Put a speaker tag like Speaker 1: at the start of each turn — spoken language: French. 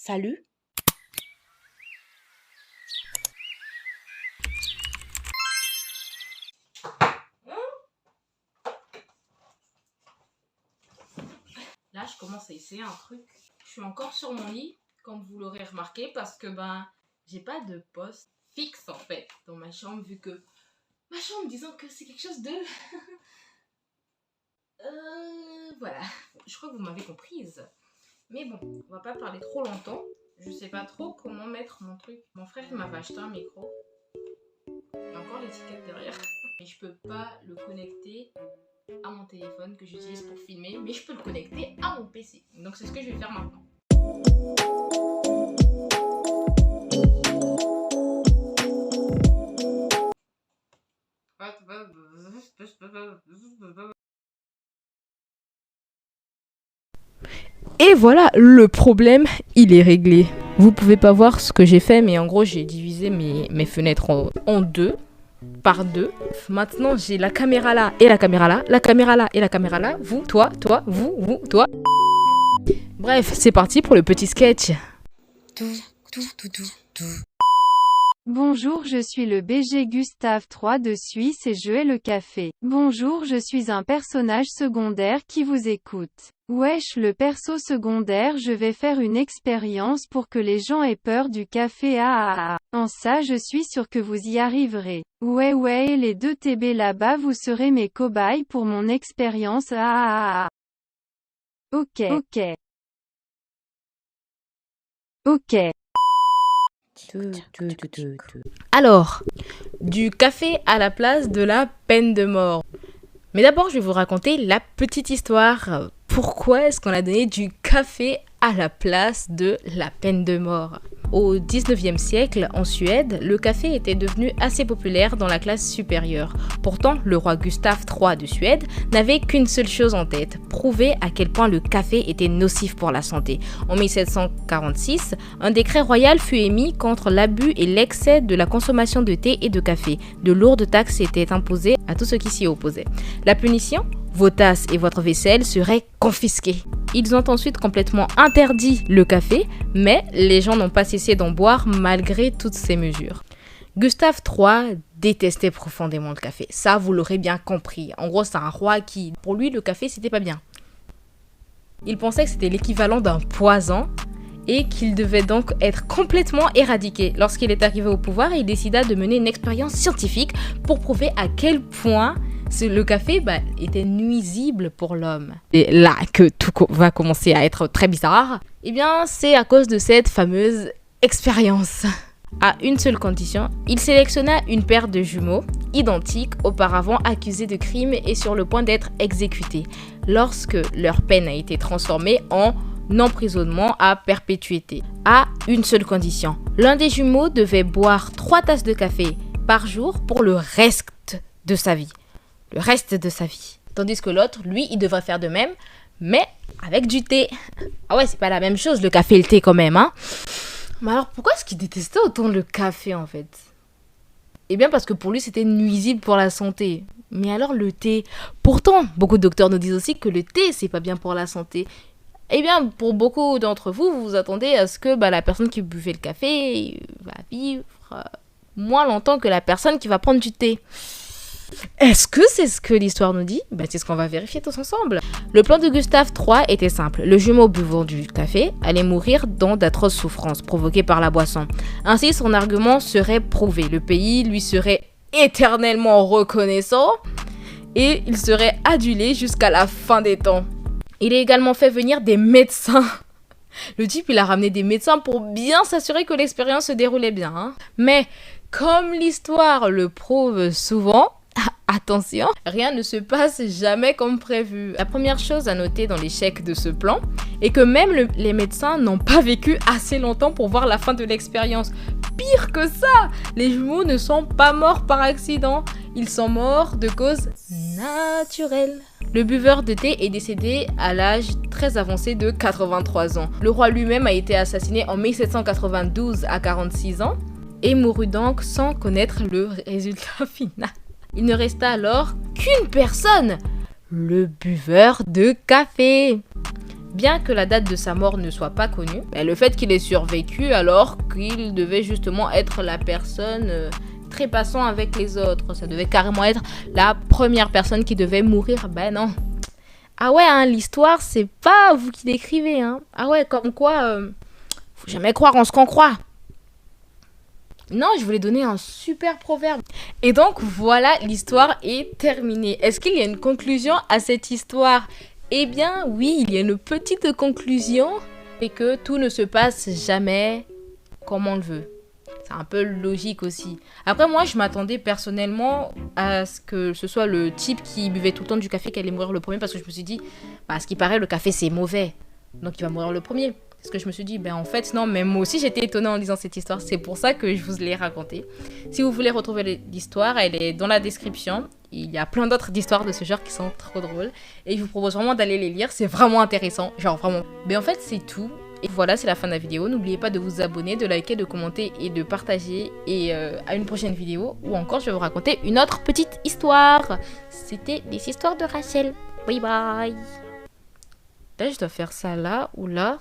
Speaker 1: Salut. Là, je commence à essayer un truc. Je suis encore sur mon lit, comme vous l'aurez remarqué, parce que j'ai pas de poste fixe en fait dans ma chambre, vu que ma chambre, disons que c'est quelque chose de... voilà, je crois que vous m'avez comprise. Mais bon, on va pas parler trop longtemps. Je sais pas trop comment mettre mon truc. Mon frère il m'avait acheté un micro. Il y a encore l'étiquette derrière. Et je peux pas le connecter à mon téléphone que j'utilise pour filmer, mais je peux le connecter à mon PC. Donc c'est ce que je vais faire maintenant.
Speaker 2: Et voilà, le problème, il est réglé. Vous pouvez pas voir ce que j'ai fait, mais en gros, j'ai divisé mes fenêtres en deux, par deux. Maintenant, j'ai la caméra là et la caméra là, la caméra là et la caméra là. Vous, toi, vous, toi. Bref, c'est parti pour le petit sketch.
Speaker 3: Bonjour, je suis le BG Gustave III de Suisse et je hais le café. Bonjour, je suis un personnage secondaire qui vous écoute. Wesh, le perso secondaire, je vais faire une expérience pour que les gens aient peur du café. En ça, je suis sûr que vous y arriverez. Ouais, les deux TB là-bas, vous serez mes cobayes pour mon expérience. Ok.
Speaker 2: Alors, du café à la place de la peine de mort. Mais d'abord, je vais vous raconter la petite histoire. Pourquoi est-ce qu'on a donné du café à la place de la peine de mort ? Au 19e siècle, en Suède, le café était devenu assez populaire dans la classe supérieure. Pourtant, le roi Gustave III de Suède n'avait qu'une seule chose en tête, prouver à quel point le café était nocif pour la santé. En 1746, un décret royal fut émis contre l'abus et l'excès de la consommation de thé et de café. De lourdes taxes étaient imposées à tous ceux qui s'y opposaient. La punition ? Vos tasses et votre vaisselle seraient confisquées. Ils ont ensuite complètement interdit le café, mais les gens n'ont pas cessé d'en boire malgré toutes ces mesures. Gustave III détestait profondément le café. Ça, vous l'aurez bien compris. En gros, c'est un roi qui, pour lui, le café, c'était pas bien. Il pensait que c'était l'équivalent d'un poison et qu'il devait donc être complètement éradiqué. Lorsqu'il est arrivé au pouvoir, il décida de mener une expérience scientifique pour prouver à quel point le café était nuisible pour l'homme. Et là que tout va commencer à être très bizarre, eh bien c'est à cause de cette fameuse expérience. À une seule condition, il sélectionna une paire de jumeaux, identiques, auparavant accusés de crime et sur le point d'être exécutés, lorsque leur peine a été transformée en emprisonnement à perpétuité. À une seule condition, l'un des jumeaux devait boire 3 tasses de café par jour pour le reste de sa vie. Le reste de sa vie. Tandis que l'autre, lui, il devrait faire de même, mais avec du thé. Ah ouais, c'est pas la même chose, le café et le thé quand même, hein. Mais alors, pourquoi est-ce qu'il détestait autant le café, en fait ? Eh bien, parce que pour lui, c'était nuisible pour la santé. Mais alors, le thé... Pourtant, beaucoup de docteurs nous disent aussi que le thé, c'est pas bien pour la santé. Eh bien, pour beaucoup d'entre vous, vous vous attendez à ce que la personne qui buvait le café va vivre moins longtemps que la personne qui va prendre du thé. Est-ce que c'est ce que l'histoire nous dit ? C'est ce qu'on va vérifier tous ensemble. Le plan de Gustave III était simple. Le jumeau buvant du café allait mourir dans d'atroces souffrances provoquées par la boisson. Ainsi, son argument serait prouvé. Le pays lui serait éternellement reconnaissant et il serait adulé jusqu'à la fin des temps. Il a également fait venir des médecins. Le type, il a ramené des médecins pour bien s'assurer que l'expérience se déroulait bien, hein. Mais comme l'histoire le prouve souvent, attention, rien ne se passe jamais comme prévu. La première chose à noter dans l'échec de ce plan est que même les médecins n'ont pas vécu assez longtemps pour voir la fin de l'expérience. Pire que ça, les jumeaux ne sont pas morts par accident, ils sont morts de cause naturelle. Le buveur de thé est décédé à l'âge très avancé de 83 ans. Le roi lui-même a été assassiné en 1792 à 46 ans et mourut donc sans connaître le résultat final. Il ne resta alors qu'une personne, le buveur de café. Bien que la date de sa mort ne soit pas connue, le fait qu'il ait survécu alors qu'il devait justement être la personne trépassant avec les autres. Ça devait carrément être la première personne qui devait mourir. Ben non. Ah ouais, hein, l'histoire, c'est pas vous qui l'écrivez. Hein. Ah ouais, comme quoi, faut jamais croire en ce qu'on croit. Non, je voulais donner un super proverbe. Et donc, voilà, l'histoire est terminée. Est-ce qu'il y a une conclusion à cette histoire ? Eh bien, oui, il y a une petite conclusion. C'est que tout ne se passe jamais comme on le veut. C'est un peu logique aussi. Après, moi, je m'attendais personnellement à ce que ce soit le type qui buvait tout le temps du café qui allait mourir le premier. Parce que je me suis dit, à ce qui paraît, le café, c'est mauvais. Donc, il va mourir le premier. Parce que je me suis dit, en fait, non, mais moi aussi, j'étais étonnée en lisant cette histoire. C'est pour ça que je vous l'ai racontée. Si vous voulez retrouver l'histoire, elle est dans la description. Il y a plein d'autres histoires de ce genre qui sont trop drôles. Et je vous propose vraiment d'aller les lire. C'est vraiment intéressant. Genre, vraiment. Mais en fait, c'est tout. Et voilà, c'est la fin de la vidéo. N'oubliez pas de vous abonner, de liker, de commenter et de partager. Et à une prochaine vidéo. Ou encore, je vais vous raconter une autre petite histoire. C'était les histoires de Rachel. Bye bye. Là, je dois faire ça là ou là.